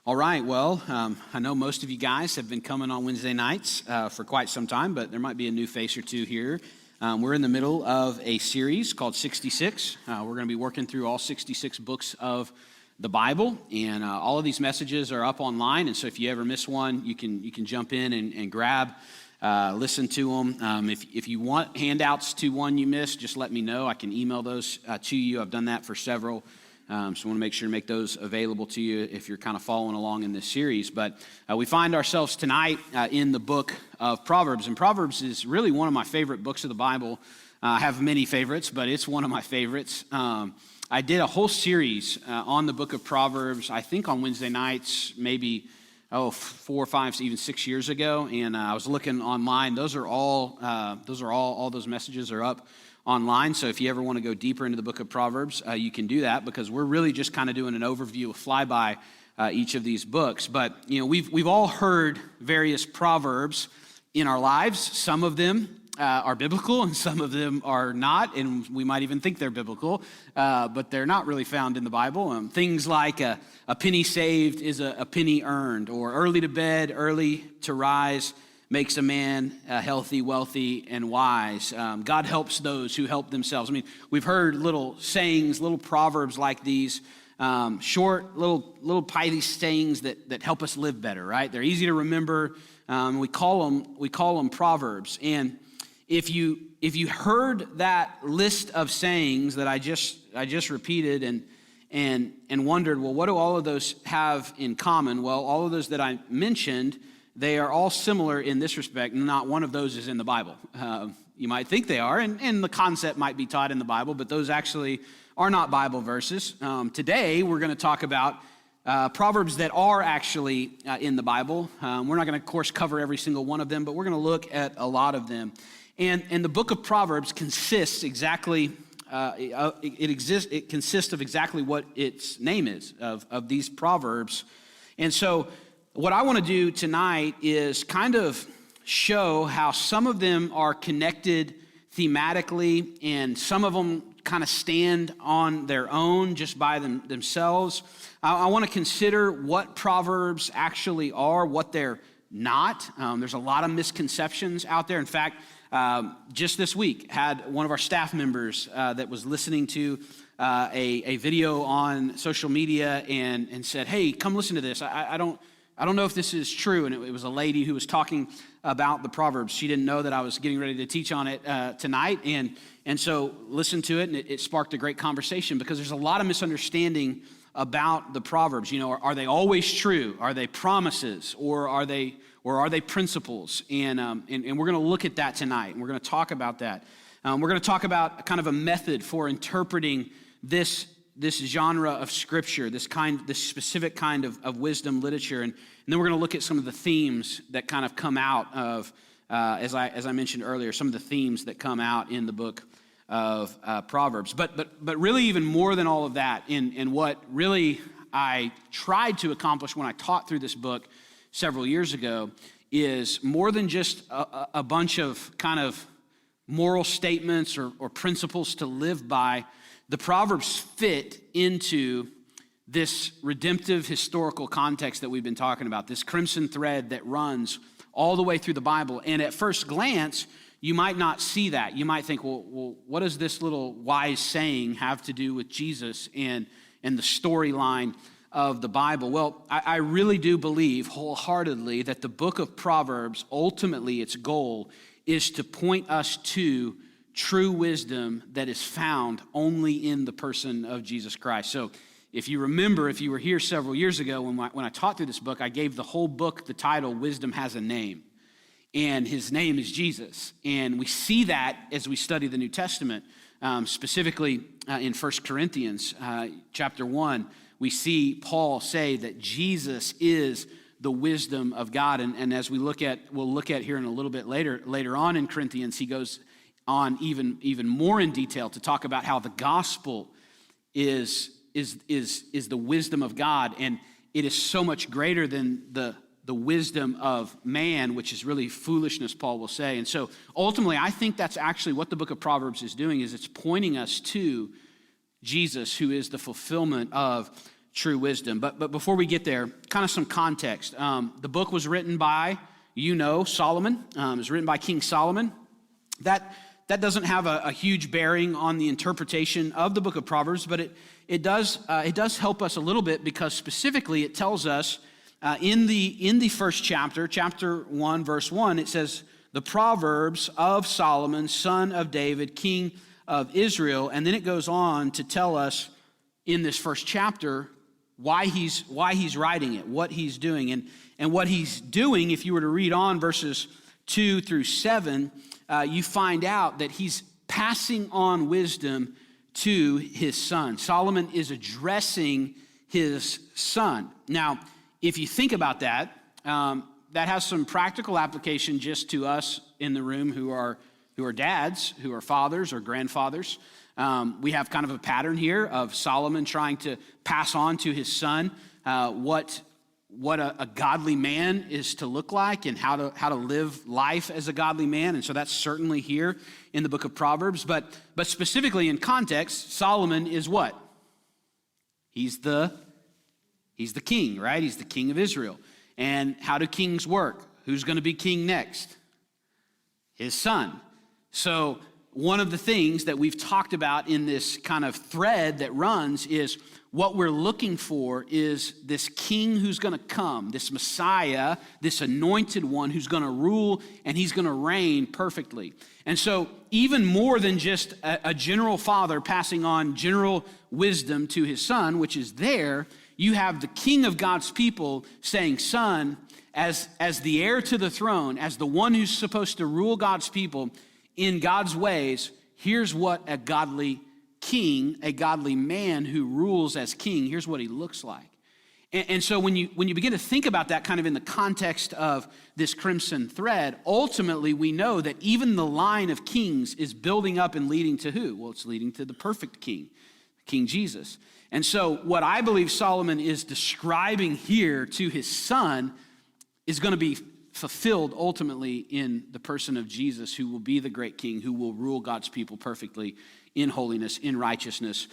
All right, well, I know most of you guys have been coming on Wednesday nights for quite some time, but there might be a new face or two here. We're in the middle of a series called 66. We're going to be working through all 66 books of the Bible, and all of these messages are up online, and so if you ever miss one, you can jump in and grab, listen to them. If you want handouts to one you missed, just let me know. I can email those to you. I've done that for several. So I want to make sure to make those available to you if you're kind of following along in this series. But we find ourselves tonight in the book of Proverbs. And Proverbs is really one of my favorite books of the Bible. I have many favorites, but it's one of my favorites. I did a whole series on the book of Proverbs, I think on Wednesday nights, maybe 4 or 5, even 6 years ago. And I was looking online. All those messages are up online, so if you ever want to go deeper into the book of Proverbs, you can do that because we're really just kind of doing an overview, a flyby each of these books. But you know, we've all heard various proverbs in our lives. Some of them are biblical, and some of them are not, and we might even think they're biblical, but they're not really found in the Bible. Things like a penny saved is a penny earned, or early to bed, early to rise makes a man healthy, wealthy, and wise. God helps those who help themselves. I mean, we've heard little sayings, little proverbs like these, short, little pithy sayings that help us live better, right? They're easy to remember. We call them proverbs. And if you heard that list of sayings that I just repeated and wondered, well, what do all of those have in common? Well, all of those that I mentioned, they are all similar in this respect. Not one of those is in the Bible. You might think they are, and the concept might be taught in the Bible, but those actually are not Bible verses. Today, we're going to talk about proverbs that are actually in the Bible. We're not going to, of course, cover every single one of them, but we're going to look at a lot of them. And the book of Proverbs consists exactly, it consists of exactly what its name is, of these proverbs. And so what I want to do tonight is kind of show how some of them are connected thematically, and some of them kind of stand on their own just by themselves. I want to consider what Proverbs actually are, what they're not. There's a lot of misconceptions out there. In fact, just this week, had one of our staff members that was listening to a video on social media and said, "Hey, come listen to this. I don't know if this is true," and it was a lady who was talking about the Proverbs. She didn't know that I was getting ready to teach on it tonight, and so listened to it, and it sparked a great conversation because there's a lot of misunderstanding about the Proverbs. You know, are they always true? Are they promises, or are they principles? And we're going to look at that tonight, and we're going to talk about that. We're going to talk about kind of a method for interpreting this genre of scripture, this specific kind of wisdom literature, and then we're going to look at some of the themes that kind of come out of, as I mentioned earlier, some of the themes that come out in the book of Proverbs. But really, even more than all of that, and what really I tried to accomplish when I taught through this book several years ago, is more than just a bunch of kind of moral statements or principles to live by. The Proverbs fit into this redemptive historical context that we've been talking about, this crimson thread that runs all the way through the Bible. And at first glance, you might not see that. You might think, well, what does this little wise saying have to do with Jesus and the storyline of the Bible? Well, I really do believe wholeheartedly that the book of Proverbs, ultimately its goal is to point us to true wisdom that is found only in the person of Jesus Christ. So if you remember, if you were here several years ago when I taught through this book, I gave the whole book the title, Wisdom Has a Name. And his name is Jesus. And we see that as we study the New Testament, specifically in 1 Corinthians chapter 1, we see Paul say that Jesus is the wisdom of God. And as we'll look at here in a little bit later on in Corinthians, he goes on even more in detail to talk about how the gospel is the wisdom of God, and it is so much greater than the wisdom of man, which is really foolishness, Paul will say. And so ultimately, I think that's actually what the book of Proverbs is doing, is it's pointing us to Jesus, who is the fulfillment of true wisdom. But before we get there, kind of some context. The book was written by, Solomon. It was written by King Solomon. That doesn't have a huge bearing on the interpretation of the book of Proverbs, but it does help us a little bit, because specifically it tells us in the first chapter 1, verse 1, it says, the Proverbs of Solomon, son of David, king of Israel. And then it goes on to tell us in this first chapter why he's writing it, what he's doing. And what he's doing, if you were to read on verses 2 through 7, you find out that he's passing on wisdom to his son. Solomon is addressing his son. Now, if you think about that, that has some practical application just to us in the room who are dads, who are fathers or grandfathers. We have kind of a pattern here of Solomon trying to pass on to his son what a godly man is to look like, and how to live life as a godly man. And so that's certainly here in the book of Proverbs. But specifically in context, Solomon is what? He's the king, right? He's the king of Israel. And how do kings work? Who's going to be king next? His son. So one of the things that we've talked about in this kind of thread that runs is what we're looking for is this king who's going to come, this Messiah, this anointed one who's going to rule, and he's going to reign perfectly. And so even more than just a general father passing on general wisdom to his son, which is there, you have the king of God's people saying, son, as the heir to the throne, as the one who's supposed to rule God's people in God's ways, here's what a godly king, a godly man who rules as king, here's what he looks like. And so when you begin to think about that kind of in the context of this crimson thread, ultimately we know that even the line of kings is building up and leading to who? Well, it's leading to the perfect king, King Jesus. And so what I believe Solomon is describing here to his son is going to be fulfilled ultimately in the person of Jesus, who will be the great king, who will rule God's people perfectly in holiness, in righteousness,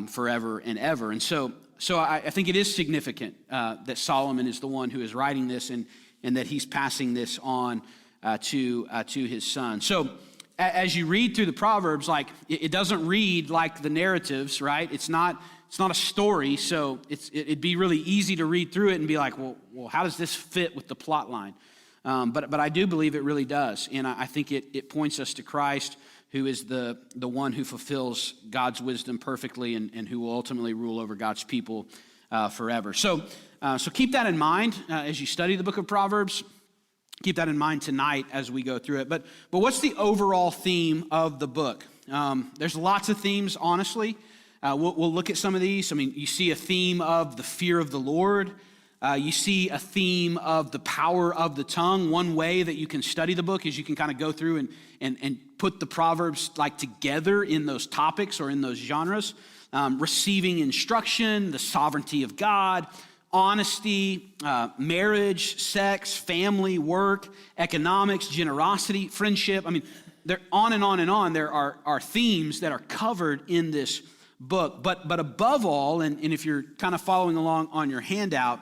forever and ever. And so I think it is significant that Solomon is the one who is writing this, and that he's passing this on to his son. So as you read through the Proverbs, like it doesn't read like the narratives, right? It's not a story, so it'd be really easy to read through it and be like, well, how does this fit with the plot line? But I do believe it really does, and I think it points us to Christ, who is the one who fulfills God's wisdom perfectly, and who will ultimately rule over God's people forever. So keep that in mind as you study the book of Proverbs. Keep that in mind tonight as we go through it. But what's the overall theme of the book? There's lots of themes, honestly. We'll look at some of these. I mean, you see a theme of the fear of the Lord. You see a theme of the power of the tongue. One way that you can study the book is you can kind of go through and put the Proverbs like together in those topics or in those genres. Receiving instruction, the sovereignty of God, honesty, marriage, sex, family, work, economics, generosity, friendship. I mean, they're on and on and on. There are themes that are covered in this book. But above all, and if you're kind of following along on your handout,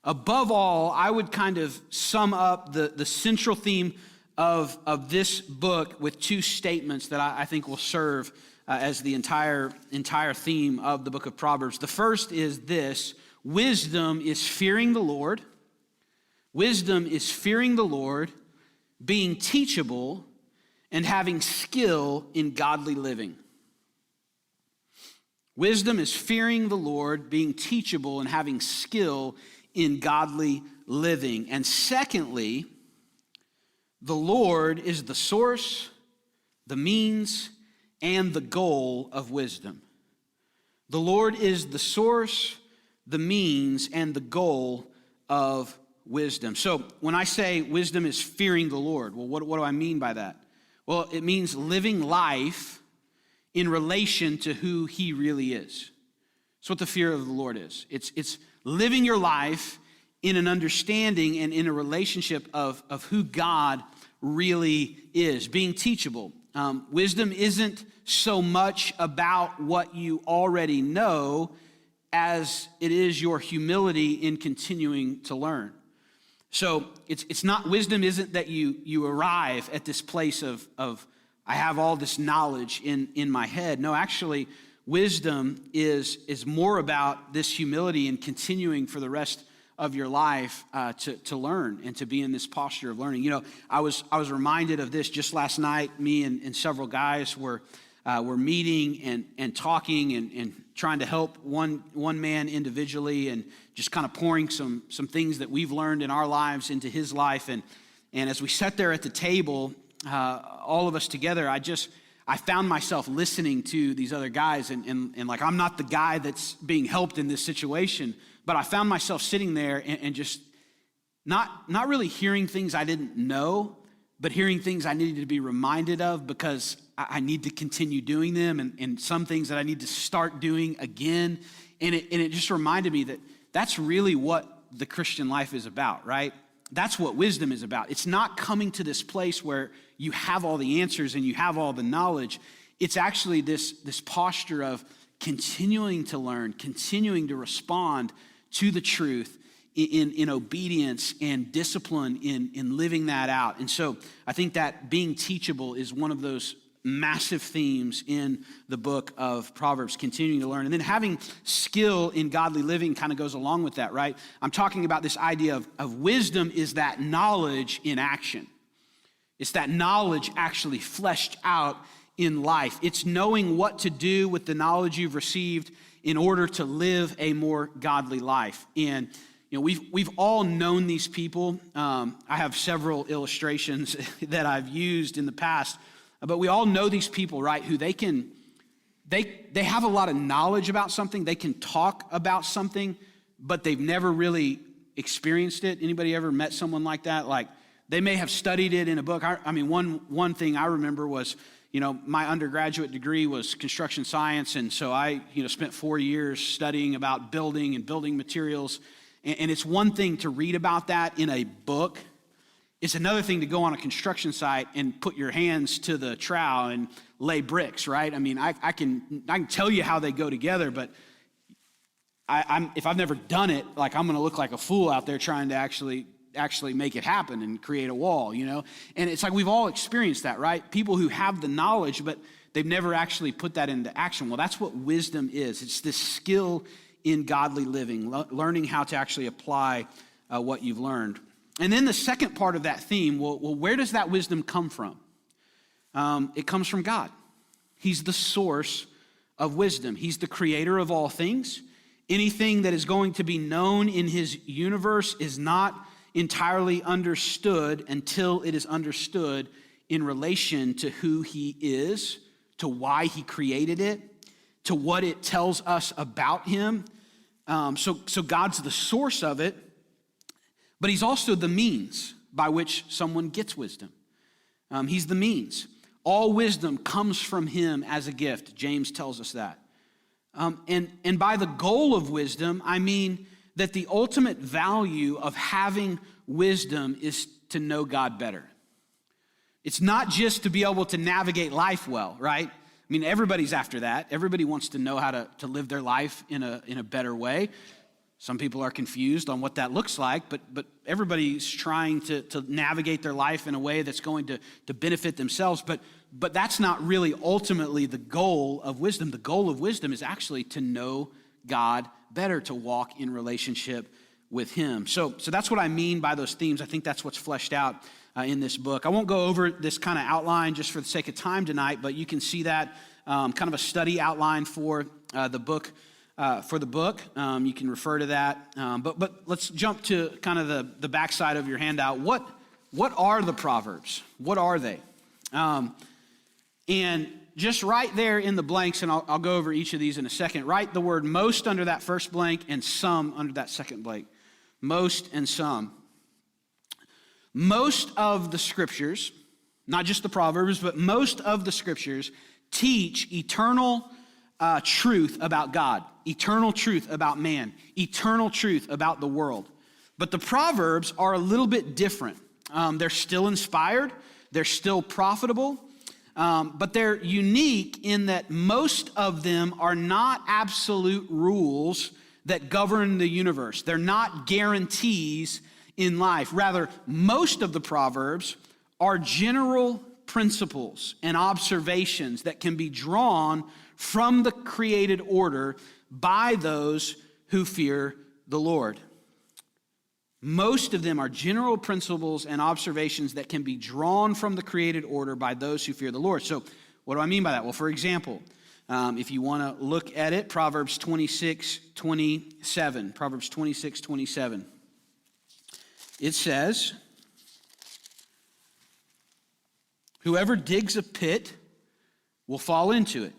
above all, I would kind of sum up the central theme of this book with two statements that I think will serve as the entire theme of the book of Proverbs. The first is this: wisdom is fearing the Lord. Wisdom is fearing the Lord, being teachable, and having skill in godly living. Wisdom is fearing the Lord, being teachable, and having skill in godly living. And secondly, the Lord is the source, the means, and the goal of wisdom. The Lord is the source, the means, and the goal of wisdom. So when I say wisdom is fearing the Lord, well, what do I mean by that? Well, it means living life in relation to who he really is. That's what the fear of the Lord is. It's living your life in an understanding and in a relationship of who God really is, being teachable. Wisdom isn't so much about what you already know as it is your humility in continuing to learn. So it's not, wisdom isn't that you arrive at this place of I have all this knowledge in my head. No, actually, wisdom is more about this humility and continuing for the rest of your life to learn and to be in this posture of learning. You know, I was reminded of this just last night. Me and several guys were meeting and talking and trying to help one man individually and just kind of pouring some things that we've learned in our lives into his life. And as we sat there at the table, all of us together, I found myself listening to these other guys and like, I'm not the guy that's being helped in this situation, but I found myself sitting there and just not really hearing things I didn't know, but hearing things I needed to be reminded of because I need to continue doing them and some things that I need to start doing again. And it just reminded me that that's really what the Christian life is about, right? That's what wisdom is about. It's not coming to this place where you have all the answers and you have all the knowledge. It's actually this posture of continuing to learn, continuing to respond to the truth in obedience and discipline in living that out. And so I think that being teachable is one of those massive themes in the book of Proverbs, continuing to learn. And then having skill in godly living kind of goes along with that, right? I'm talking about this idea of wisdom is that knowledge in action. It's that knowledge actually fleshed out in life. It's knowing what to do with the knowledge you've received in order to live a more godly life. And you know, we've all known these people. I have several illustrations that I've used in the past, but we all know these people, right? Who they have a lot of knowledge about something. They can talk about something, but they've never really experienced it. Anybody ever met someone like that? Like they may have studied it in a book. I mean, one thing I remember was, you know, my undergraduate degree was construction science, and so I, spent 4 years studying about building and building materials. And it's one thing to read about that in a book. It's another thing to go on a construction site and put your hands to the trowel and lay bricks, right? I mean, I can tell you how they go together, but if I've never done it, like I'm going to look like a fool out there trying to actually make it happen and create a wall, And it's like we've all experienced that, right? People who have the knowledge, but they've never actually put that into action. Well, that's what wisdom is. It's this skill in godly living, learning how to actually apply what you've learned. And then the second part of that theme, well, where does that wisdom come from? It comes from God. He's the source of wisdom. He's the creator of all things. Anything that is going to be known in his universe is not entirely understood until it is understood in relation to who he is, to why he created it, to what it tells us about him. So God's the source of it, but he's also the means by which someone gets wisdom. He's the means. All wisdom comes from him as a gift. James tells us that. And by the goal of wisdom, I mean that the ultimate value of having wisdom is to know God better. It's not just to be able to navigate life well, right? I mean, everybody's after that. Everybody wants to know how to live their life in a better way. Some people are confused on what that looks like, but everybody's trying to navigate their life in a way that's going to benefit themselves. But that's not really ultimately the goal of wisdom. The goal of wisdom is actually to know God better, to walk in relationship with him. So that's what I mean by those themes. I think that's what's fleshed out in this book. I won't go over this kind of outline just for the sake of time tonight, but you can see that kind of a study outline for the book. You can refer to that. But let's jump to kind of the backside of your handout. What are the Proverbs? What are they? And just right there in the blanks, and I'll go over each of these in a second, write the word most under that first blank and some under that second blank. Most and some. Most of the scriptures, not just the Proverbs, but most of the scriptures teach eternal truth about God, eternal truth about man, eternal truth about the world. But the Proverbs are a little bit different. They're still inspired, they're still profitable, but they're unique in that most of them are not absolute rules that govern the universe. They're not guarantees in life. Rather, most of the Proverbs are general principles and observations that can be drawn from the created order by those who fear the Lord. Most of them are general principles and observations that can be drawn from the created order by those who fear the Lord. So what do I mean by that? Well, for example, if you want to look at it, Proverbs 26:27. Proverbs 26:27. It says, "Whoever digs a pit will fall into it,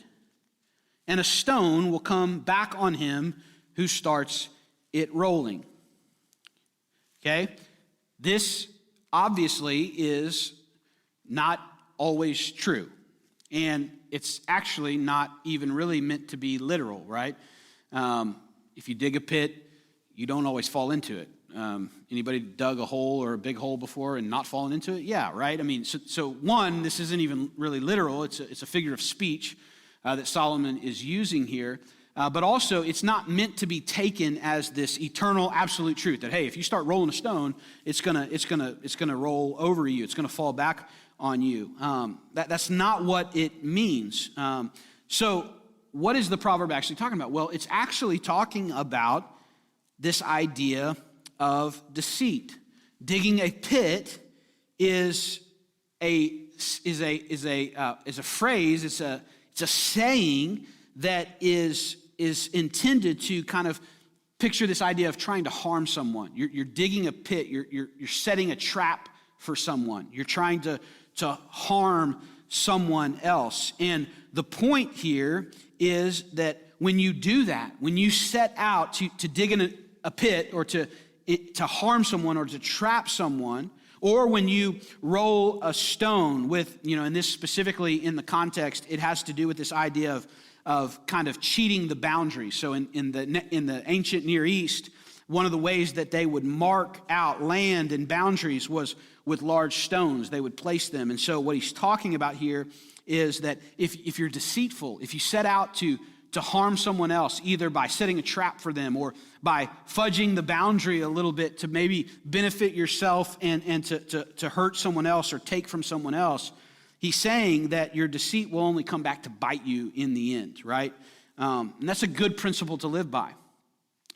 and a stone will come back on him who starts it rolling." Okay? This obviously is not always true. And it's actually not even really meant to be literal, right? If you dig a pit, you don't always fall into it. Anybody dug a hole or a big hole before and not fallen into it? Yeah, right? I mean, so one, this isn't even really literal. It's a figure of speech that Solomon is using here. But also, it's not meant to be taken as this eternal, absolute truth that, hey, if you start rolling a stone, it's gonna roll over you. It's gonna fall back on you. That's not what it means. So, what is the proverb actually talking about? Well, it's actually talking about this idea of deceit. Digging a pit is a phrase. It's a saying that is intended to kind of picture this idea of trying to harm someone. You're digging a pit. You're setting a trap for someone. You're trying to harm someone else. And the point here is that when you do that, when you set out to dig in a pit or to harm someone or to trap someone, or when you roll a stone with, and this specifically in the context, it has to do with this idea of kind of cheating the boundaries. So in the ancient Near East, one of the ways that they would mark out land and boundaries was with large stones. They would place them. And so what he's talking about here is that if you're deceitful, if you set out to harm someone else, either by setting a trap for them or by fudging the boundary a little bit to maybe benefit yourself and to hurt someone else or take from someone else, he's saying that your deceit will only come back to bite you in the end, right? And that's a good principle to live by.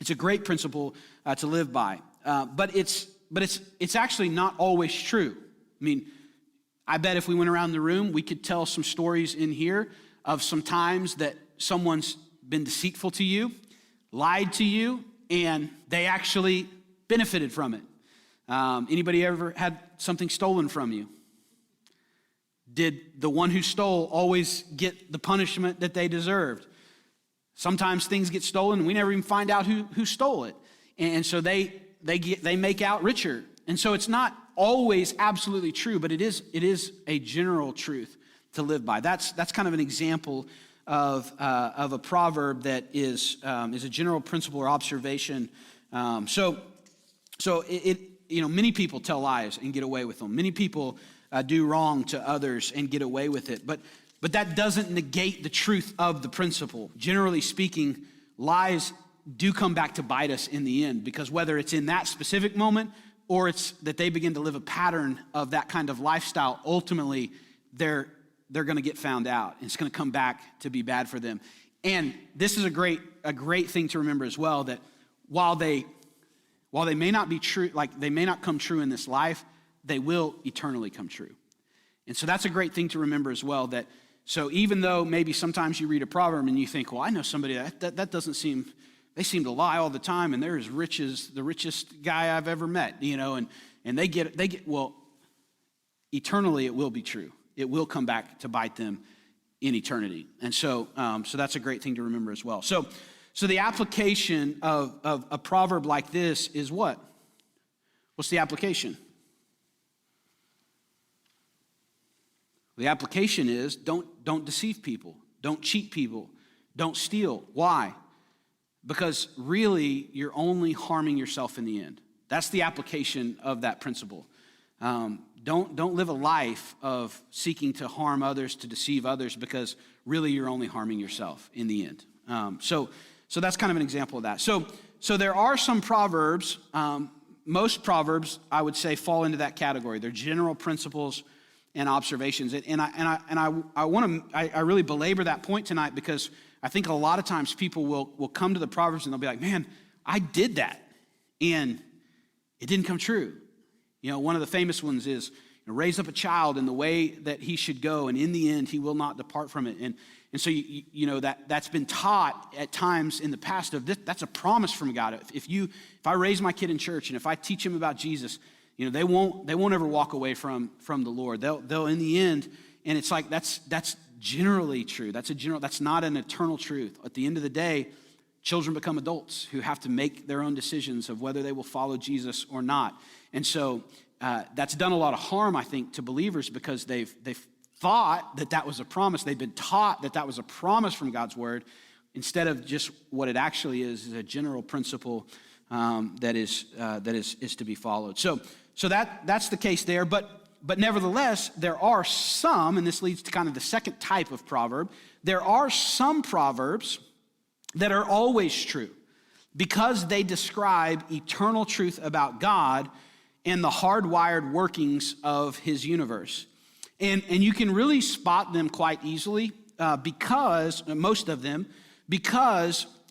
It's a great principle to live by. But it's actually not always true. I mean, I bet if we went around the room, we could tell some stories in here of some times that someone's been deceitful to you, lied to you, and they actually benefited from it. Anybody ever had something stolen from you? Did the one who stole always get the punishment that they deserved? Sometimes things get stolen and we never even find out who stole it. And so they make out richer. And so it's not always absolutely true, but it is a general truth to live by. That's kind of an example of a proverb that is a general principle or observation. So many people tell lies and get away with them. Many people do wrong to others and get away with it. But that doesn't negate the truth of the principle. Generally speaking, lies do come back to bite us in the end, because whether it's in that specific moment or it's that they begin to live a pattern of that kind of lifestyle, ultimately they're going to get found out. And it's going to come back to be bad for them. And this is a great thing to remember as well, that while they may not be true, like they may not come true in this life, they will eternally come true. And so that's a great thing to remember as well, that so even though maybe sometimes you read a proverb and you think, well, I know somebody that doesn't seem, they seem to lie all the time and they're as rich as the richest guy I've ever met, and they get, well, eternally it will be true. It will come back to bite them in eternity. And so that's a great thing to remember as well. So the application of a proverb like this is what? What's the application? The application is don't deceive people. Don't cheat people. Don't steal. Why? Because really, you're only harming yourself in the end. That's the application of that principle. Don't live a life of seeking to harm others, to deceive others, because really you're only harming yourself in the end. So that's kind of an example of that. So so there are some proverbs, most proverbs, I would say, fall into that category. They're general principles and observations. And I really belabor that point tonight because I think a lot of times people will come to the Proverbs and they'll be like, man, I did that, and it didn't come true. One of the famous ones is, raise up a child in the way that he should go, and in the end, he will not depart from it. And so, that's been taught at times in the past of this. That's a promise from God. If I raise my kid in church and if I teach him about Jesus, they won't ever walk away from the Lord. They'll in the end, and it's like that's generally true. That's not an eternal truth. At the end of the day, children become adults who have to make their own decisions of whether they will follow Jesus or not. And so that's done a lot of harm, I think, to believers because they've thought that was a promise. They've been taught that was a promise from God's word instead of just what it actually is a general principle that is to be followed. So that's the case there. But nevertheless, there are some, and this leads to kind of the second type of proverb, there are some proverbs that are always true because they describe eternal truth about God and the hardwired workings of his universe. And you can really spot them quite easily because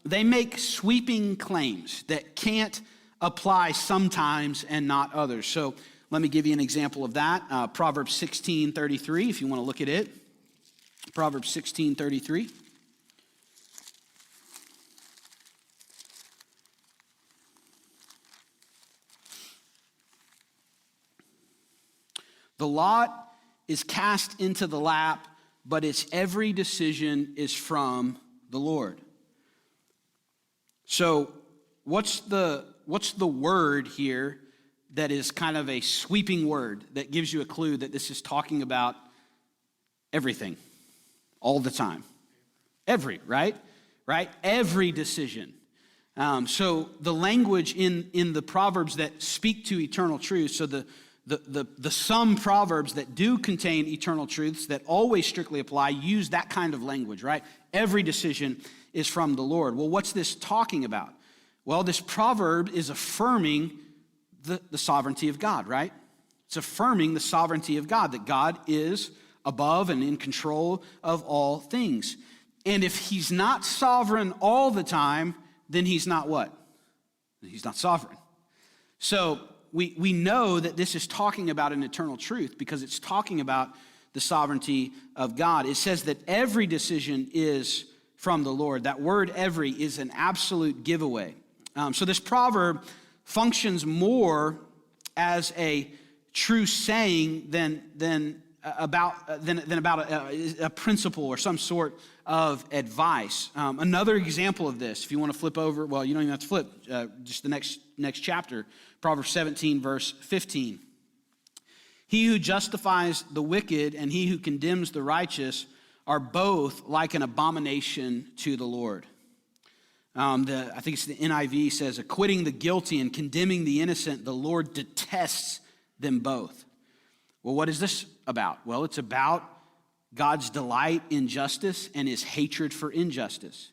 they make sweeping claims that can't apply sometimes and not others. So let me give you an example of that. Proverbs 16:33, if you want to look at it. Proverbs 16:33. The lot is cast into the lap, but its every decision is from the Lord. So what's the word here that is kind of a sweeping word that gives you a clue that this is talking about everything, all the time? Right? Every decision. So the language in the Proverbs that speak to eternal truth, so the some Proverbs that do contain eternal truths that always strictly apply use that kind of language, right? Every decision is from the Lord. Well, what's this talking about? Well, this proverb is affirming the sovereignty of God, right? It's affirming the sovereignty of God, that God is above and in control of all things. And if he's not sovereign all the time, then he's not what? He's not sovereign. So we know that this is talking about an eternal truth because it's talking about the sovereignty of God. It says that every decision is from the Lord. That word every is an absolute giveaway. So this proverb functions more as a true saying than about a principle or some sort of advice. Another example of this, if you want to flip over, well, you don't even have to flip, just the next chapter, Proverbs 17, verse 15. He who justifies the wicked and he who condemns the righteous are both like an abomination to the Lord. I think it's the NIV says, acquitting the guilty and condemning the innocent, the Lord detests them both. Well, what is this about? Well, it's about God's delight in justice and his hatred for injustice.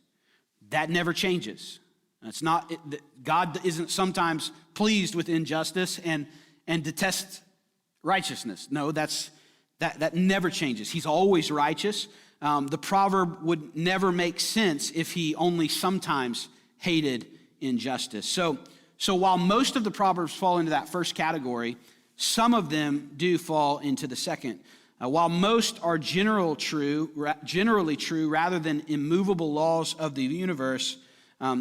That never changes. It's not God isn't sometimes pleased with injustice and detests righteousness. No, that never changes. He's always righteous. The proverb would never make sense if he only sometimes hated injustice. So while most of the proverbs fall into that first category, some of them do fall into the second. While most are generally true rather than immovable laws of the universe,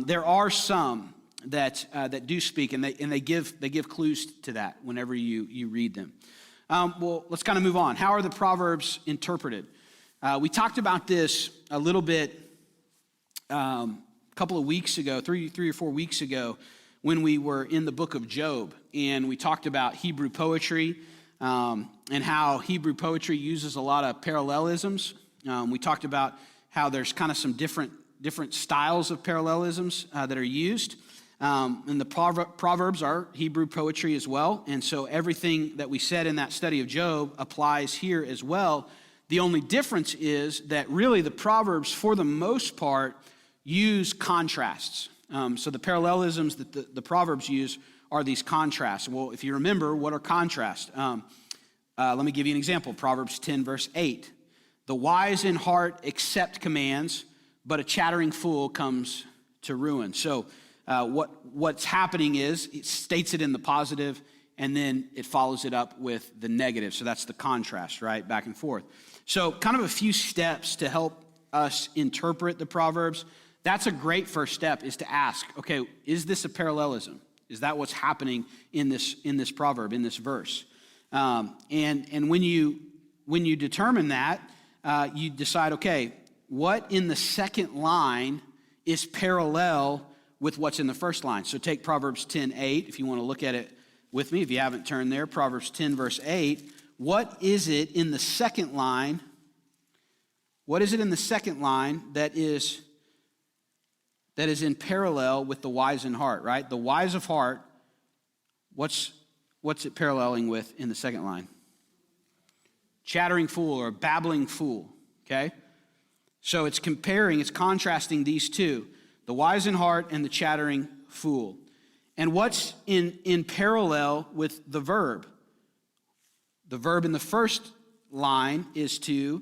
there are some that do speak, and they give clues to that whenever you read them. Well, let's kind of move on. How are the Proverbs interpreted? We talked about this a little bit a couple of weeks ago, three or 4 weeks ago, when we were in the book of Job, and we talked about Hebrew poetry and how Hebrew poetry uses a lot of parallelisms. We talked about how there's kind of some different styles of parallelisms that are used. And the Proverbs are Hebrew poetry as well. And so everything that we said in that study of Job applies here as well. The only difference is that really the Proverbs, for the most part, use contrasts. So the parallelisms that the Proverbs use are these contrasts. Well, if you remember, what are contrasts? Let me give you an example. Proverbs 10, verse 8. The wise in heart accept commands, but a chattering fool comes to ruin. So what's happening is it states it in the positive, and then it follows it up with the negative. So that's the contrast, right? Back and forth. So kind of a few steps to help us interpret the Proverbs. That's a great first step, is to ask, okay, is this a parallelism? Is that what's happening in this proverb, in this verse? And when you determine that, you decide, okay, what in the second line is parallel with what's in the first line? So take Proverbs 10:8, if you want to look at it with me, if you haven't turned there. Proverbs 10, verse 8. What is it in the second line? What is it in the second line that is in parallel with the wise in heart, right? The wise of heart, what's it paralleling with in the second line? Chattering fool or babbling fool, okay? So it's contrasting these two, the wise in heart and the chattering fool. And what's in parallel with the verb? The verb in the first line is to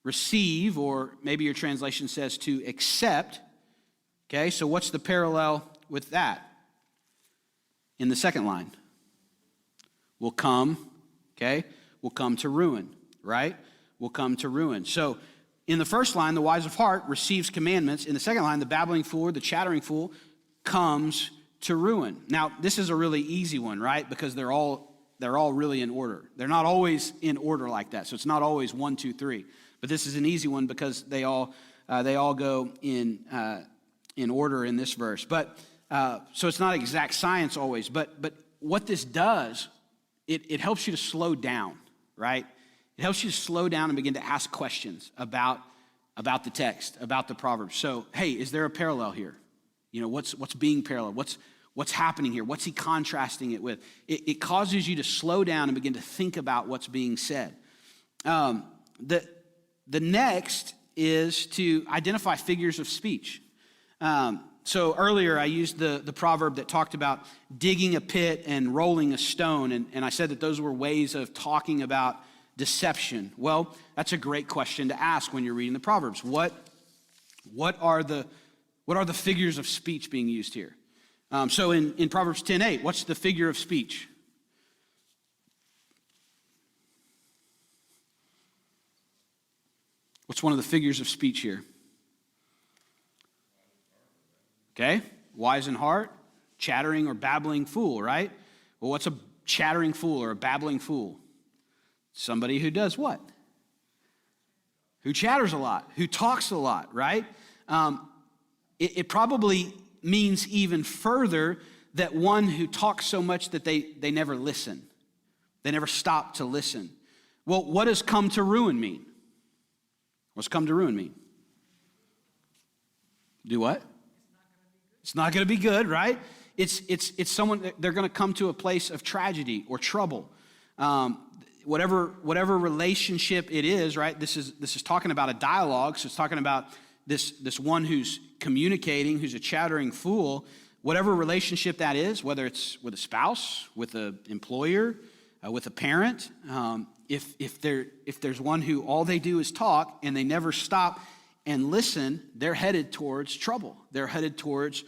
receive, or maybe your translation says to accept. Okay, so what's the parallel with that? In the second line, will come to ruin, right? Will come to ruin. So in the first line, the wise of heart receives commandments. In the second line, the babbling fool, the chattering fool, comes to ruin. Now, this is a really easy one, right? Because they're all really in order. They're not always in order like that. So it's not always 1, 2, 3. But this is an easy one because they all go in order in this verse. But so it's not exact science always. But what this does, it helps you to slow down, right? It helps you to slow down and begin to ask questions about the text, about the Proverbs. So, hey, is there a parallel here? You know, what's being parallel? What's happening here? What's he contrasting it with? It causes you to slow down and begin to think about what's being said. The next is to identify figures of speech. So earlier I used the proverb that talked about digging a pit and rolling a stone, and I said that those were ways of talking about deception. Well, that's a great question to ask when you're reading the Proverbs. What are the figures of speech being used here? So in Proverbs 10:8, what's the figure of speech? What's one of the figures of speech here? Okay, wise in heart, chattering or babbling fool, right? Well, what's a chattering fool or a babbling fool? Somebody who does what? Who chatters a lot, who talks a lot, right? It probably means even further that one who talks so much that they never listen. They never stop to listen. Well, what does come to ruin mean? What's come to ruin mean? Do what? It's not going to be good, right? It's someone, they're going to come to a place of tragedy or trouble. Whatever relationship it is, right? This is talking about a dialogue. So it's talking about this one who's communicating, who's a chattering fool. Whatever relationship that is, whether it's with a spouse, with an employer, with a parent, if there's one who all they do is talk and they never stop and listen, they're headed towards trouble. They're headed towards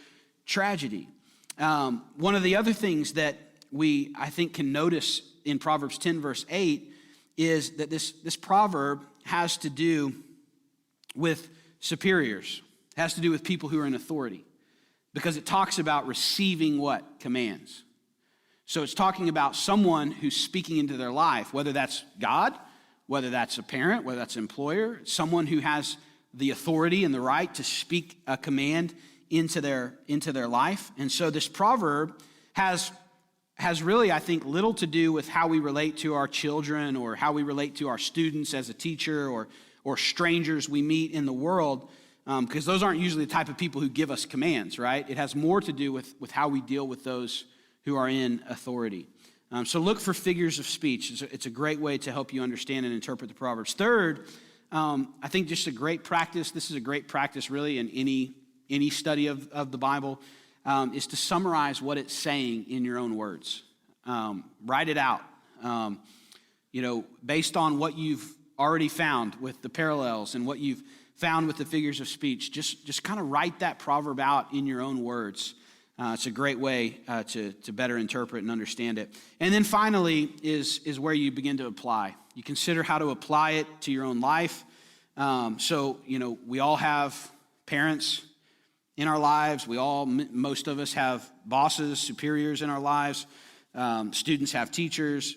tragedy. One of the other things that I think can notice in Proverbs 10, verse 8, is that this proverb has to do with superiors. It has to do with people who are in authority. Because it talks about receiving what? Commands. So it's talking about someone who's speaking into their life, whether that's God, whether that's a parent, whether that's an employer, someone who has the authority and the right to speak a command into their life. And so this proverb has really, I think, little to do with how we relate to our children or how we relate to our students as a teacher or strangers we meet in the world, because those aren't usually the type of people who give us commands, right? It has more to do with how we deal with those who are in authority. So look for figures of speech. It's a great way to help you understand and interpret the Proverbs. Third, I think just a great practice. This is a great practice really in any study of the Bible, is to summarize what it's saying in your own words. Write it out. Based on what you've already found with the parallels and what you've found with the figures of speech, just kind of write that proverb out in your own words. It's a great way to better interpret and understand it. And then finally is where you begin to apply. You consider how to apply it to your own life. We all have parents in our lives. Most of us have bosses, superiors in our lives. Students have teachers.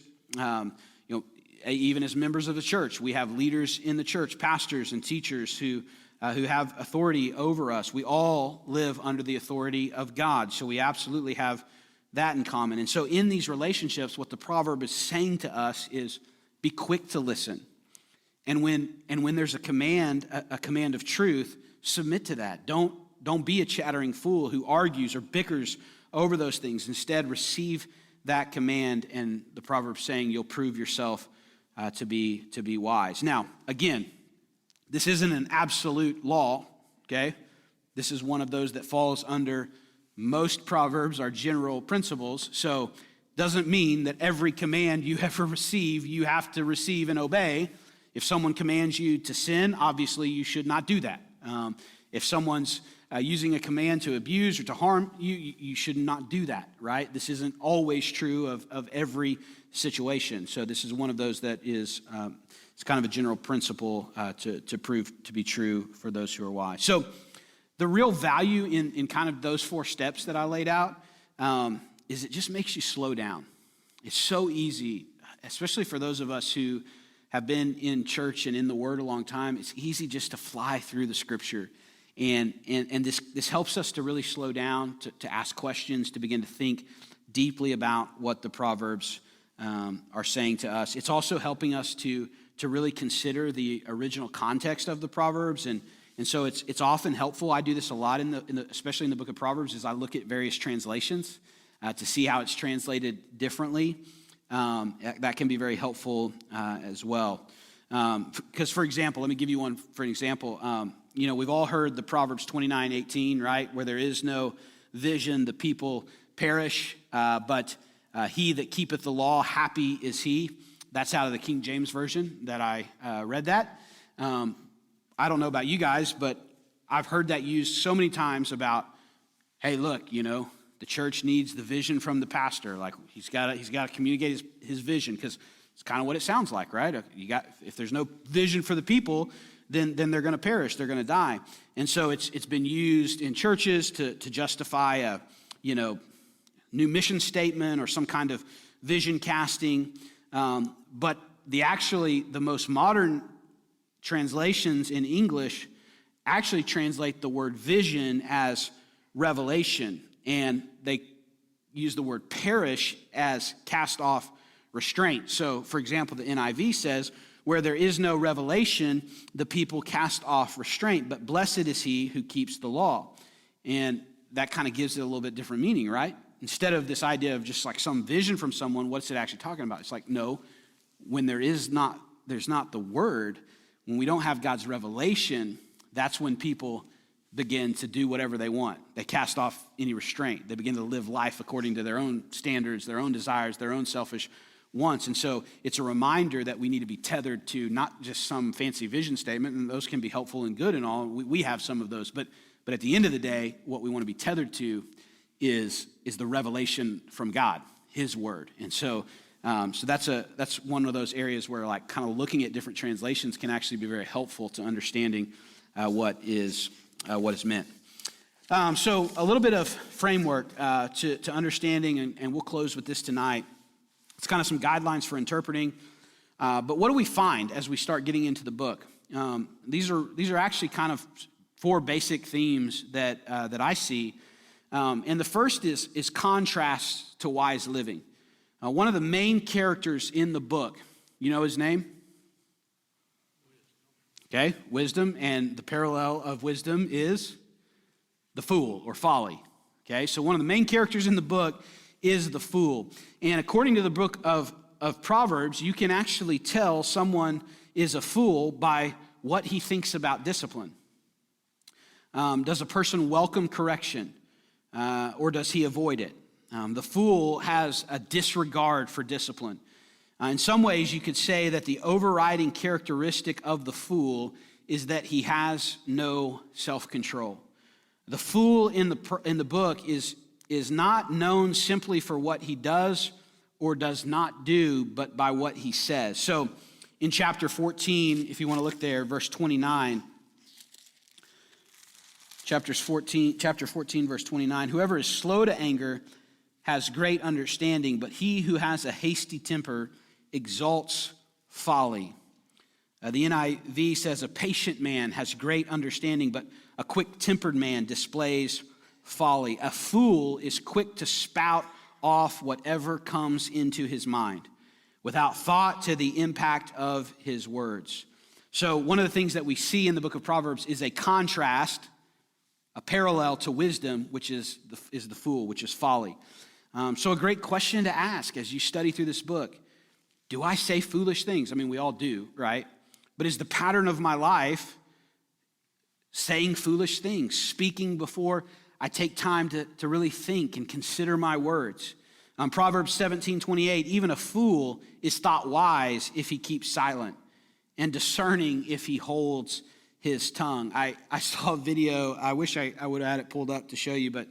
Even as members of the church, we have leaders in the church, pastors and teachers who have authority over us. We all live under the authority of God, so we absolutely have that in common. And so in these relationships, what the proverb is saying to us is be quick to listen. And when there's a command of truth, submit to that. Don't be a chattering fool who argues or bickers over those things. Instead, receive that command, and the proverb's saying you'll prove yourself to be wise. Now, again, this isn't an absolute law, okay? This is one of those that falls under most proverbs are general principles, so doesn't mean that every command you ever receive, you have to receive and obey. If someone commands you to sin, obviously you should not do that. If someone's using a command to abuse or to harm you, you should not do that, right? This isn't always true of every situation. So this is one of those that is it's kind of a general principle to prove to be true for those who are wise. So the real value in kind of those 4 steps that I laid out is it just makes you slow down. It's so easy, especially for those of us who have been in church and in the Word a long time. It's easy just to fly through the Scripture. And this helps us to really slow down, to ask questions, to begin to think deeply about what the Proverbs are saying to us. It's also helping us to really consider the original context of the Proverbs. And so it's often helpful. I do this a lot, especially in the book of Proverbs, as I look at various translations to see how it's translated differently. That can be very helpful as well. Because, for example, let me give you one for an example. We've all heard the Proverbs 29:18, right? Where there is no vision, the people perish, but he that keepeth the law, happy is he. That's out of the King James Version that I read that. I don't know about you guys, but I've heard that used so many times about, hey, look, the church needs the vision from the pastor. Like he's got to communicate his vision, because it's kind of what it sounds like, right? If there's no vision for the people, then they're going to perish, they're going to die. And so it's been used in churches to justify a new mission statement or some kind of vision casting. But the most modern translations in English actually translate the word vision as revelation, and they use the word perish as cast off restraint. So, for example, the NIV says, where there is no revelation, the people cast off restraint, but blessed is he who keeps the law. And that kind of gives it a little bit different meaning, right? Instead of this idea of just like some vision from someone, what's it actually talking about? It's like, no, when there's not the word, when we don't have God's revelation, that's when people begin to do whatever they want. They cast off any restraint. They begin to live life according to their own standards, their own desires, their own selfish wants. And so it's a reminder that we need to be tethered to not just some fancy vision statement, and those can be helpful and good and all. We have some of those, but at the end of the day, what we want to be tethered to is the revelation from God, his word. And so that's one of those areas where like kind of looking at different translations can actually be very helpful to understanding what is meant. So a little bit of framework to understanding, and we'll close with this tonight. It's kind of some guidelines for interpreting. But what do we find as we start getting into the book? These are actually kind of 4 basic themes that I see. And the first is contrast to wise living. One of the main characters in the book, you know his name? Okay, wisdom, and the parallel of wisdom is the fool or folly. Okay, so one of the main characters in the book is the fool. And according to the book of Proverbs, you can actually tell someone is a fool by what he thinks about discipline. Does a person welcome correction, or does he avoid it? The fool has a disregard for discipline. In some ways, you could say that the overriding characteristic of the fool is that he has no self-control. The fool in the book is not known simply for what he does or does not do, but by what he says. So in chapter 14, if you want to look there, verse 29, chapter 14, verse 29, whoever is slow to anger has great understanding, but he who has a hasty temper exalts folly. The NIV says a patient man has great understanding, but a quick-tempered man displays folly. A fool is quick to spout off whatever comes into his mind without thought to the impact of his words. So one of the things that we see in the book of Proverbs is a contrast, a parallel to wisdom, which is the fool, which is folly. So a great question to ask as you study through this book: do I say foolish things? I mean, we all do, right? But is the pattern of my life saying foolish things, speaking before I take time to really think and consider my words? Proverbs 17:28, even a fool is thought wise if he keeps silent, and discerning if he holds his tongue. I saw a video, I wish I would have had it pulled up to show you, but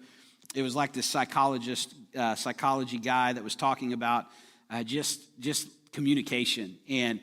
it was like this psychology guy that was talking about just communication. And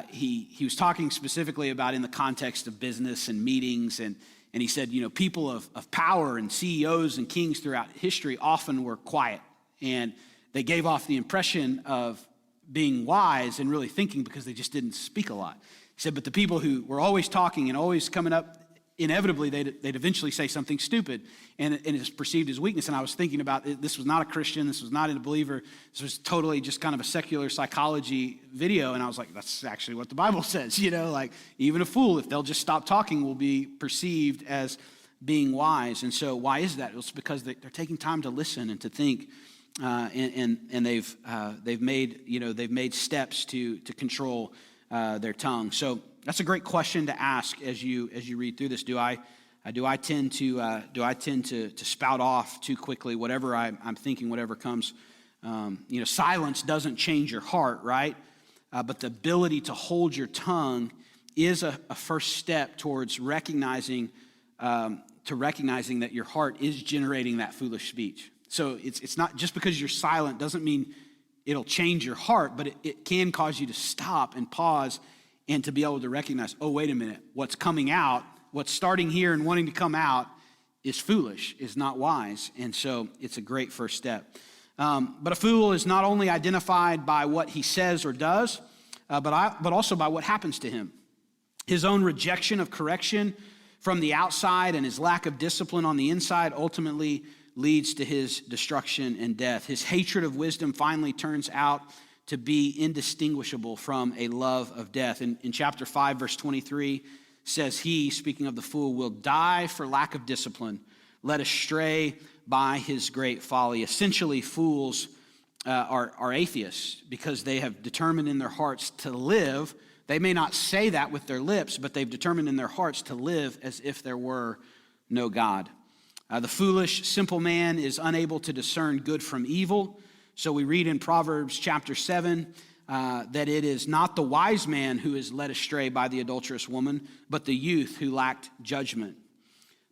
he was talking specifically about in the context of business and meetings, and he said, people of power and CEOs and kings throughout history often were quiet, and they gave off the impression of being wise and really thinking because they just didn't speak a lot. He said, but the people who were always talking and always coming up, inevitably they'd eventually say something stupid, and it's perceived as weakness. And I was thinking about it, this was not a Christian, this was not a believer, this was totally just kind of a secular psychology video, and I was like, that's actually what the Bible says, like even a fool, if they'll just stop talking, will be perceived as being wise. And so why is that? It's because they're taking time to listen and to think, and they've made steps to control their tongue. So that's a great question to ask as you read through this. Do I tend to spout off too quickly whatever I'm thinking, whatever comes? Silence doesn't change your heart, right? But the ability to hold your tongue is a first step towards recognizing that your heart is generating that foolish speech. So it's not just because you're silent doesn't mean it'll change your heart, but it can cause you to stop and pause and to be able to recognize, oh, wait a minute, what's coming out, what's starting here and wanting to come out is foolish, is not wise. And so it's a great first step. But a fool is not only identified by what he says or does, but also by what happens to him. His own rejection of correction from the outside and his lack of discipline on the inside ultimately leads to his destruction and death. His hatred of wisdom finally turns out to be indistinguishable from a love of death. In chapter 5, verse 23, says he, speaking of the fool, will die for lack of discipline, led astray by his great folly. Essentially, fools are atheists because they have determined in their hearts to live. They may not say that with their lips, but they've determined in their hearts to live as if there were no God. The foolish, simple man is unable to discern good from evil. So we read in Proverbs chapter 7 that it is not the wise man who is led astray by the adulterous woman, but the youth who lacked judgment.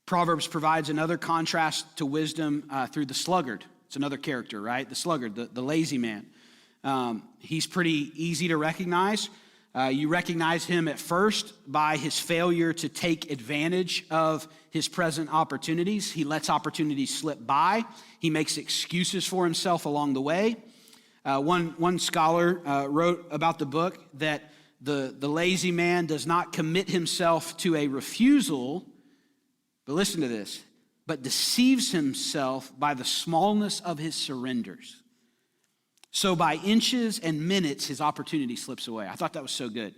Proverbs provides another contrast to wisdom through the sluggard. It's another character, right? The sluggard, the lazy man. He's pretty easy to recognize. You recognize him at first by his failure to take advantage of his present opportunities. He lets opportunities slip by. He makes excuses for himself along the way. One scholar wrote about the book that the lazy man does not commit himself to a refusal, but listen to this, but deceives himself by the smallness of his surrenders. So by inches and minutes, his opportunity slips away. I thought that was so good.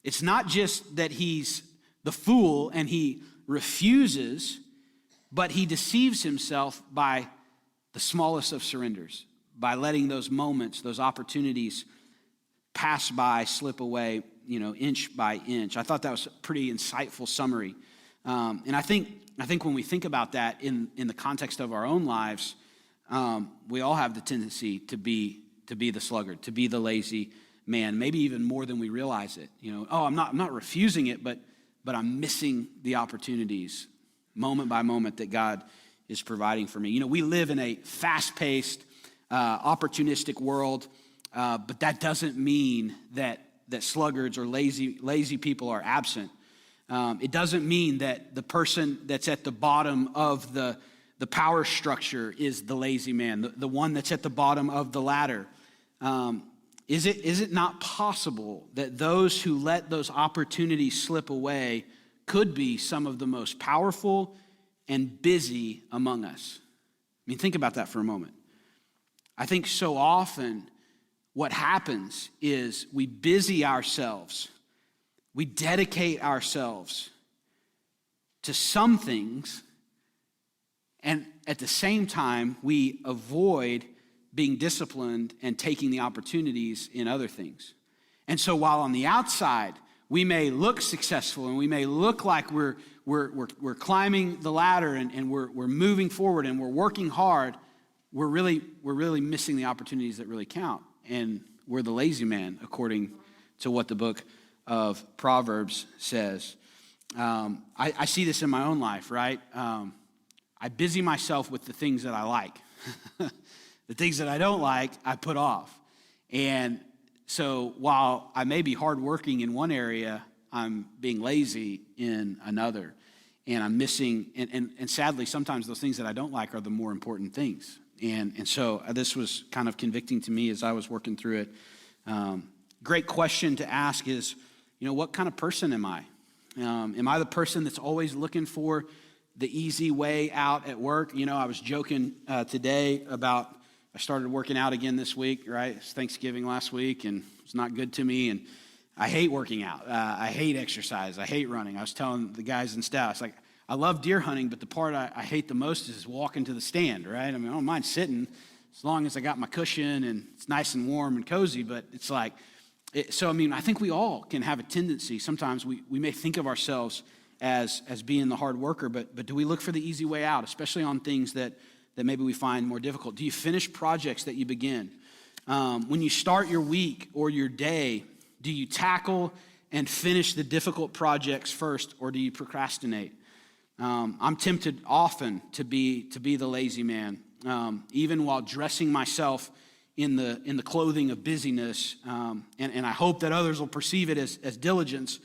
It's not just that he's the fool and he refuses, but he deceives himself by the smallest of surrenders, by letting those moments, those opportunities pass by, slip away, inch by inch. I thought that was a pretty insightful summary. And I think when we think about that in the context of our own lives, we all have the tendency to be the sluggard, to be the lazy man, maybe even more than we realize it. I'm not refusing it, but I'm missing the opportunities moment by moment that God is providing for me. We live in a fast-paced, opportunistic world, but that doesn't mean that sluggards or lazy people are absent. It doesn't mean that the person that's at the bottom of the power structure is the lazy man, the one that's at the bottom of the ladder. Is it not possible that those who let those opportunities slip away could be some of the most powerful and busy among us? Think about that for a moment. I think so often what happens is we busy ourselves, we dedicate ourselves to some things, and at the same time, we avoid being disciplined and taking the opportunities in other things. And so while on the outside, we may look successful and we may look like we're climbing the ladder and we're moving forward and we're working hard, we're really missing the opportunities that really count. And we're the lazy man, according to what the book of Proverbs says. I see this in my own life, right? I busy myself with the things that I like. The things that I don't like, I put off. And so while I may be hardworking in one area, I'm being lazy in another. And I'm missing, and sadly, sometimes those things that I don't like are the more important things. And so this was kind of convicting to me as I was working through it. Great question to ask is, what kind of person am I? Am I the person that's always looking for the easy way out at work? I was joking today about I started working out again this week, right? It's Thanksgiving last week, and it's not good to me, and I hate working out. I hate exercise. I hate running. I was telling the guys in staff, it's like, I love deer hunting, but the part I hate the most is walking to the stand, right? I don't mind sitting as long as I got my cushion and it's nice and warm and cozy, but it's like, I think we all can have a tendency. Sometimes we may think of ourselves as being the hard worker, but do we look for the easy way out, especially on things that maybe we find more difficult? Do you finish projects that you begin? When you start your week or your day, do you tackle and finish the difficult projects first, or do you procrastinate? I'm tempted often to be the lazy man, even while dressing myself in the clothing of busyness, and I hope that others will perceive it as diligence,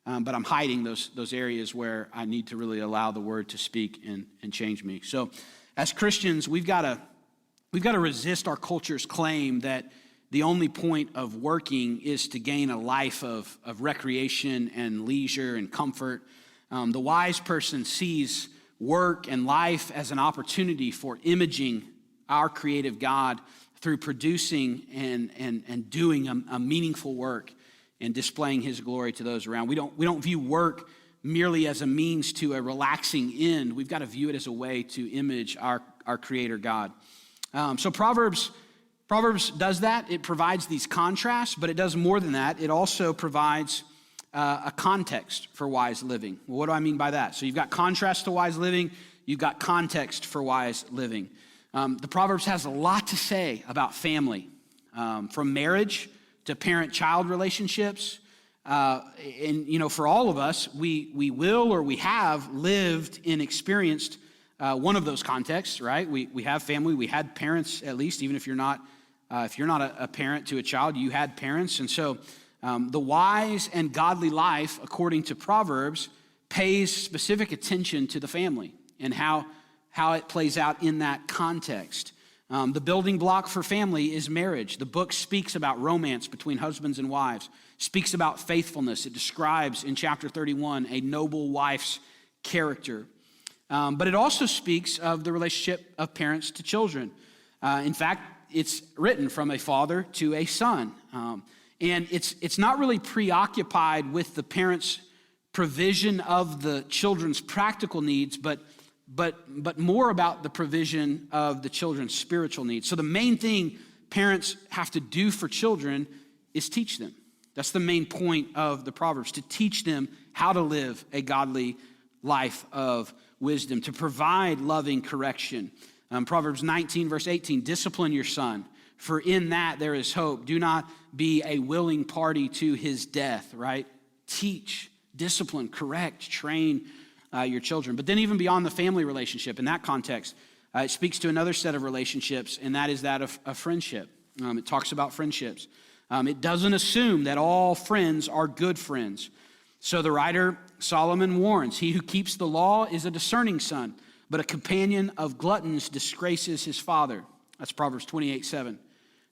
but I'm hiding those areas where I need to really allow the word to speak and change me. So as Christians, we've got to resist our culture's claim that the only point of working is to gain a life of recreation and leisure and comfort. The wise person sees work and life as an opportunity for imaging our creative God through producing and doing a meaningful work and displaying his glory to those around. We don't view work merely as a means to a relaxing end. We've got to view it as a way to image our creator God. So Proverbs does that. It provides these contrasts, but it does more than that. It also provides a context for wise living. Well, what do I mean by that? So you've got contrast to wise living. You've got context for wise living. The Proverbs has a lot to say about family, from marriage to parent-child relationships. And for all of us, we will or we have lived and experienced one of those contexts, right? We have family. We had parents, at least, even if you're not a parent to a child, you had parents. And so the wise and godly life, according to Proverbs, pays specific attention to the family and how it plays out in that context. The building block for family is marriage. The book speaks about romance between husbands and wives, speaks about faithfulness. It describes in chapter 31 a noble wife's character. But it also speaks of the relationship of parents to children. In fact, it's written from a father to a son. And it's not really preoccupied with the parents' provision of the children's practical needs, but more about the provision of the children's spiritual needs. So the main thing parents have to do for children is teach them. That's the main point of the Proverbs, to teach them how to live a godly life of wisdom, to provide loving correction. Proverbs 19, verse 18, discipline your son, for in that there is hope. Do not be a willing party to his death, right? Teach, discipline, correct, train your children. But then even beyond the family relationship, in that context, it speaks to another set of relationships, and that is that of friendship. It talks about friendships. It doesn't assume that all friends are good friends. So the writer Solomon warns, he who keeps the law is a discerning son, but a companion of gluttons disgraces his father. That's Proverbs 28:7.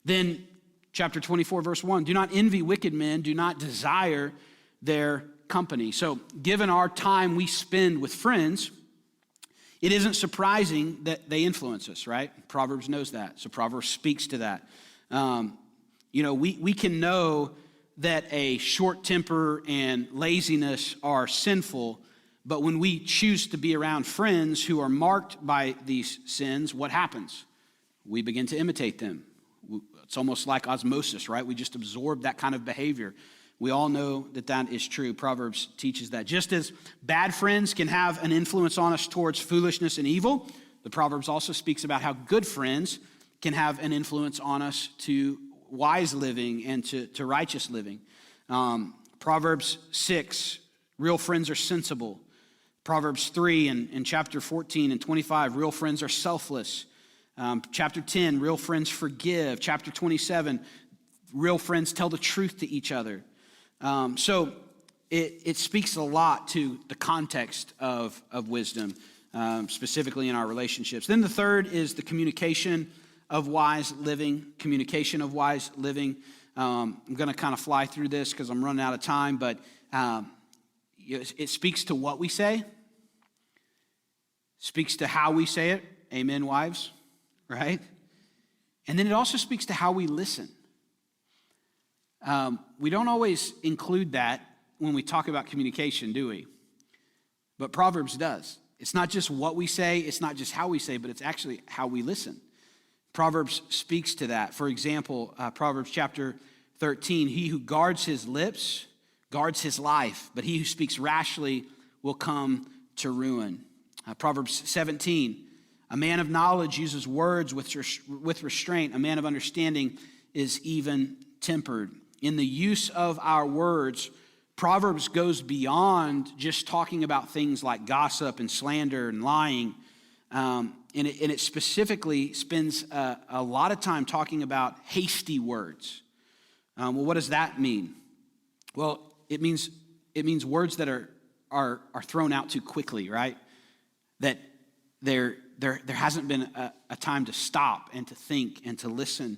Then chapter 24, verse 1, do not envy wicked men, do not desire their company. So given our time we spend with friends, it isn't surprising that they influence us, right? Proverbs knows that. So Proverbs speaks to that. We can know that a short temper and laziness are sinful, but when we choose to be around friends who are marked by these sins, what happens? We begin to imitate them. It's almost like osmosis, right? We just absorb that kind of behavior. We all know that that is true. Proverbs teaches that. Just as bad friends can have an influence on us towards foolishness and evil, the Proverbs also speaks about how good friends can have an influence on us to wise living and to righteous living. Proverbs 6, real friends are sensible. Proverbs 3 and chapter 14 and 25, real friends are selfless. Chapter 10, real friends forgive. Chapter 27, real friends tell the truth to each other. So it speaks a lot to the context of wisdom, specifically in our relationships. Then the third is the communication of wise living. Communication of wise living. I'm going to kind of fly through this because I'm running out of time, but it speaks to what we say, speaks to how we say it. Amen, wives, right? And then it also speaks to how we listen. We don't always include that when we talk about communication, do we? But Proverbs does. It's not just what we say, it's not just how we say, but it's actually how we listen. Proverbs speaks to that. For example, Proverbs chapter 13, he who guards his lips guards his life, but he who speaks rashly will come to ruin. Proverbs 17, a man of knowledge uses words with restraint. A man of understanding is even tempered. In the use of our words, Proverbs goes beyond just talking about things like gossip and slander and lying. And it specifically spends a lot of time talking about hasty words. Well, what does that mean? Well, it means words that are thrown out too quickly, right? That there hasn't been a time to stop and to think and to listen.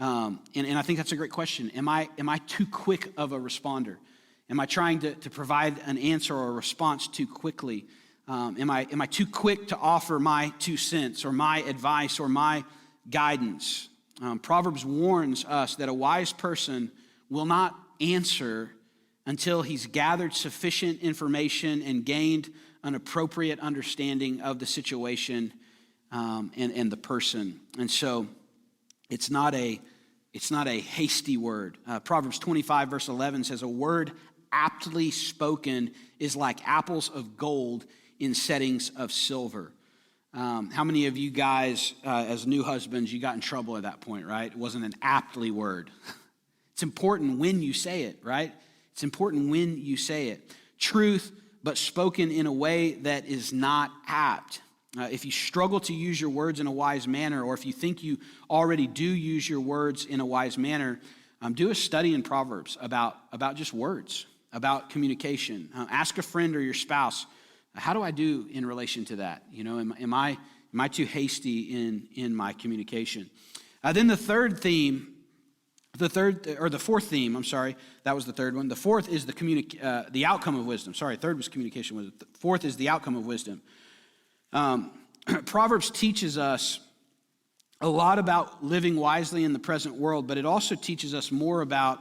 And I think that's a great question. Am I too quick of a responder? Am I trying to provide an answer or a response too quickly? Am I too quick to offer my 2 cents or my advice or my guidance? Proverbs warns us that a wise person will not answer until he's gathered sufficient information and gained an appropriate understanding of the situation and the person. And so it's not a hasty word. Proverbs 25 verse 11 says, a word aptly spoken is like apples of gold in settings of silver. How many of you guys, as new husbands, you got in trouble at that point, right? It wasn't an aptly word. It's important when you say it, right? It's important when you say it. Truth, but spoken in a way that is not apt. If you struggle to use your words in a wise manner, or if you think you already do use your words in a wise manner, do a study in Proverbs about just words, about communication. Ask a friend or your spouse, how do I do in relation to that? You know, am I too hasty in my communication? Then the fourth theme, I'm sorry, that was the third one. The fourth is the outcome of wisdom. Sorry, third was communication wisdom. Fourth is the outcome of wisdom. Proverbs teaches us a lot about living wisely in the present world, but it also teaches us more about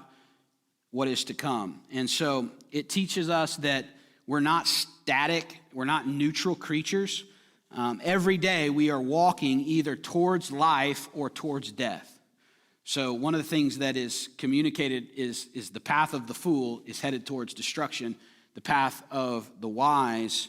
what is to come. And so it teaches us that we're not static, we're not neutral creatures. Every day we are walking either towards life or towards death. So one of the things that is communicated is the path of the fool is headed towards destruction. The path of the wise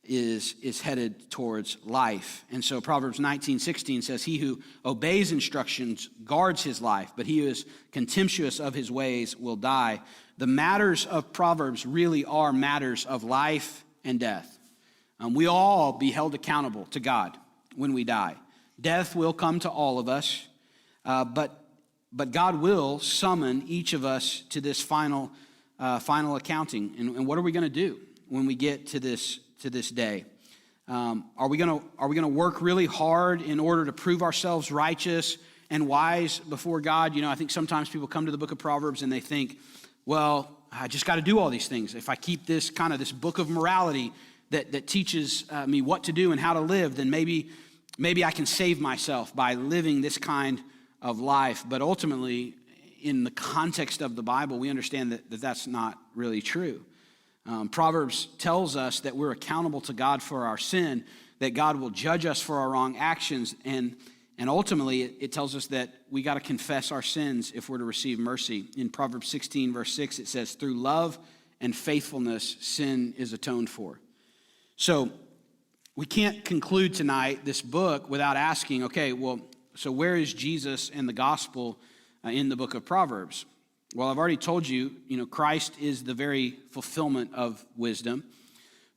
is headed towards life. And so Proverbs 19:16 says, he who obeys instructions guards his life, but he who is contemptuous of his ways will die. The matters of Proverbs really are matters of life and death. We all be held accountable to God when we die. Death will come to all of us, but God will summon each of us to this final accounting. And what are we going to do when we get to this day? Are we going to work really hard in order to prove ourselves righteous and wise before God? I think sometimes people come to the book of Proverbs and they think, well, I just got to do all these things. If I keep this book of morality that teaches me what to do and how to live, then maybe I can save myself by living this kind of life. But ultimately, in the context of the Bible, we understand that that's not really true. Proverbs tells us that we're accountable to God for our sin, that God will judge us for our wrong actions, and ultimately it tells us that we got to confess our sins if we're to receive mercy. In Proverbs 16, verse 6, it says, through love and faithfulness, sin is atoned for. So we can't conclude tonight this book without asking, okay, well, so where is Jesus and the gospel in the book of Proverbs? Well, I've already told you, Christ is the very fulfillment of wisdom.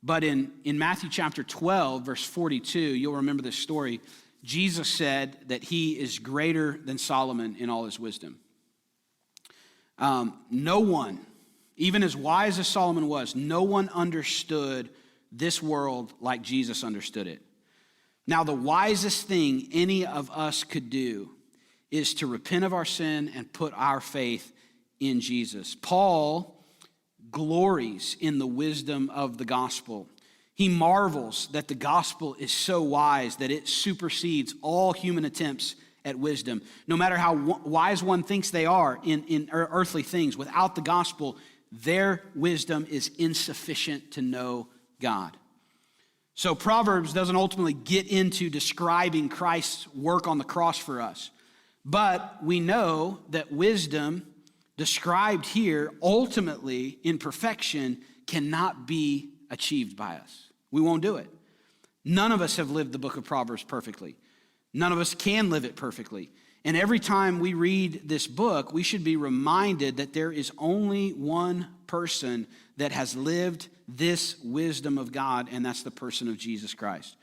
But in Matthew chapter 12, verse 42, you'll remember this story. Jesus said that he is greater than Solomon in all his wisdom. No one, even as wise as Solomon was, no one understood this world like Jesus understood it. Now, the wisest thing any of us could do is to repent of our sin and put our faith in Jesus. Paul glories in the wisdom of the gospel. He marvels that the gospel is so wise that it supersedes all human attempts at wisdom. No matter how wise one thinks they are in earthly things, without the gospel, their wisdom is insufficient to know God. So Proverbs doesn't ultimately get into describing Christ's work on the cross for us. But we know that wisdom described here ultimately in perfection cannot be achieved by us. We won't do it. None of us have lived the book of Proverbs perfectly. None of us can live it perfectly. And every time we read this book, we should be reminded that there is only one person that has lived this wisdom of God, and that's the person of Jesus Christ.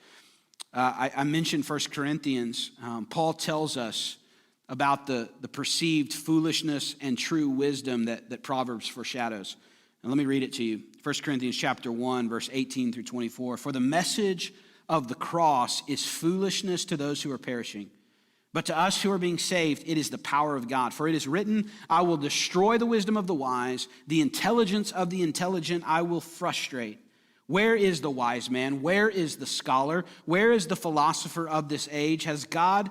I mentioned 1 Corinthians. Paul tells us about the perceived foolishness and true wisdom that Proverbs foreshadows. And let me read it to you. 1 Corinthians chapter 1, verse 18 through 24. For the message of the cross is foolishness to those who are perishing. But to us who are being saved, it is the power of God. For it is written, I will destroy the wisdom of the wise, the intelligence of the intelligent I will frustrate. Where is the wise man? Where is the scholar? Where is the philosopher of this age? Has not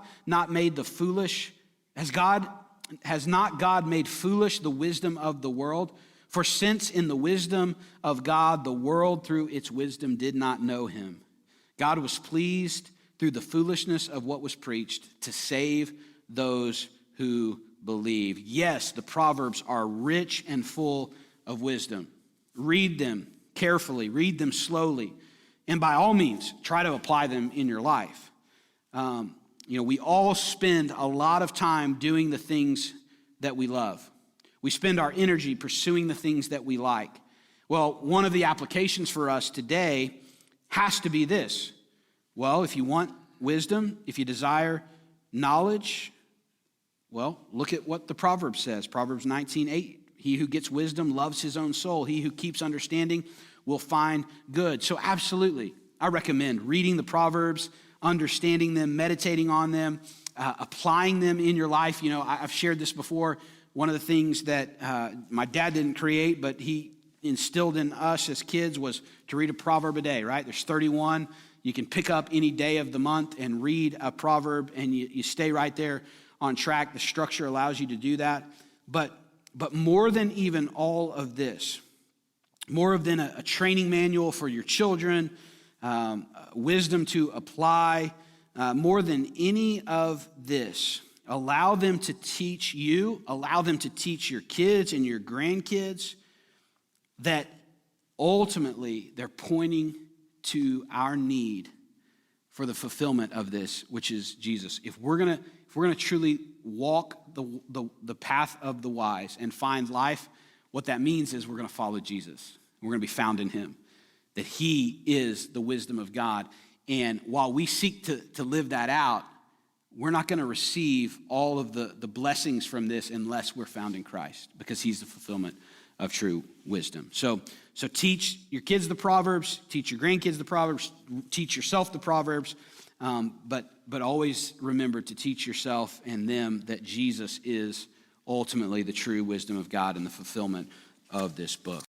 God made foolish the wisdom of the world? For since in the wisdom of God, the world through its wisdom did not know him, God was pleased through the foolishness of what was preached to save those who believe. Yes, the Proverbs are rich and full of wisdom. Read them carefully, read them slowly, and by all means, try to apply them in your life. We all spend a lot of time doing the things that we love. We spend our energy pursuing the things that we like. Well, one of the applications for us today has to be this. Well, if you want wisdom, if you desire knowledge, well, look at what the Proverbs says. Proverbs 19:8. He who gets wisdom loves his own soul. He who keeps understanding will find good. So absolutely, I recommend reading the Proverbs, understanding them, meditating on them, applying them in your life. I've shared this before. One of the things that my dad didn't create, but he instilled in us as kids was to read a proverb a day, right? There's 31. You can pick up any day of the month and read a proverb, and you stay right there on track. The structure allows you to do that. But more than even all of this, more than a training manual for your children, wisdom to apply, more than any of this, allow them to teach you, allow them to teach your kids and your grandkids that ultimately they're pointing to our need for the fulfillment of this, which is Jesus. If we're gonna truly walk the path of the wise and find life, what that means is we're gonna follow Jesus. We're gonna be found in him, that he is the wisdom of God. And while we seek to live that out, we're not gonna receive all of the blessings from this unless we're found in Christ, because he's the fulfillment of true wisdom. So teach your kids the Proverbs, teach your grandkids the Proverbs, teach yourself the Proverbs, but always remember to teach yourself and them that Jesus is ultimately the true wisdom of God and the fulfillment of this book.